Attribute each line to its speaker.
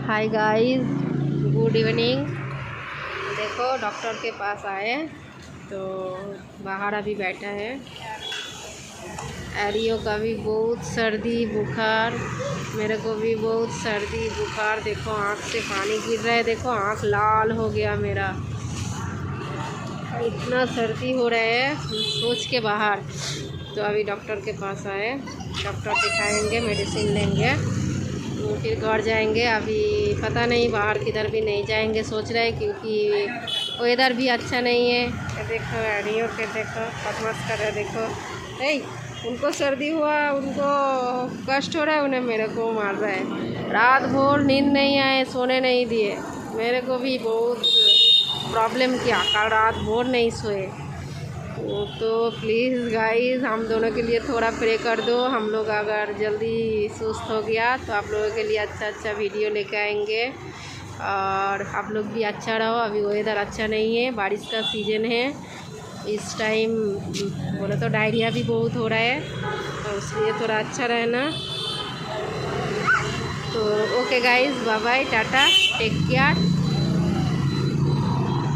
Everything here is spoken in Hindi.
Speaker 1: Hi guys, good evening. देखो डॉक्टर के पास आए तो बाहर अभी बैठा है। एरियो का भी बहुत सर्दी बुखार, मेरे को भी बहुत सर्दी बुखार। देखो आँख से पानी गिर रहा है, देखो आँख लाल हो गया मेरा, इतना सर्दी हो रहा है सोच के बाहर। तो अभी डॉक्टर के पास आए, डॉक्टर दिखाएंगे, मेडिसिन लेंगे, फिर घर जाएंगे। अभी पता नहीं बाहर किधर भी नहीं जाएंगे सोच रहे, क्योंकि वेदर भी अच्छा नहीं है। देखो एरियो के देखो बदमाश कर रहे, देखो नहीं, उनको सर्दी हुआ, उनको कष्ट हो रहा है, उन्हें मेरे को मार रहा है। रात भर नींद नहीं आए, सोने नहीं दिए, मेरे को भी बहुत प्रॉब्लम किया, कल रात भर नहीं सोए। तो प्लीज़ गाइस हम दोनों के लिए थोड़ा प्रे कर दो। हम लोग अगर जल्दी सुस्त हो गया तो आप लोगों के लिए अच्छा वीडियो लेके आएंगे, और आप लोग भी अच्छा रहो। अभी वेदर अच्छा नहीं है, बारिश का सीज़न है, इस टाइम बोले तो डायरिया भी बहुत हो रहा है, तो इसलिए थोड़ा अच्छा रहना। तो okay guys, bye bye, tata, take care.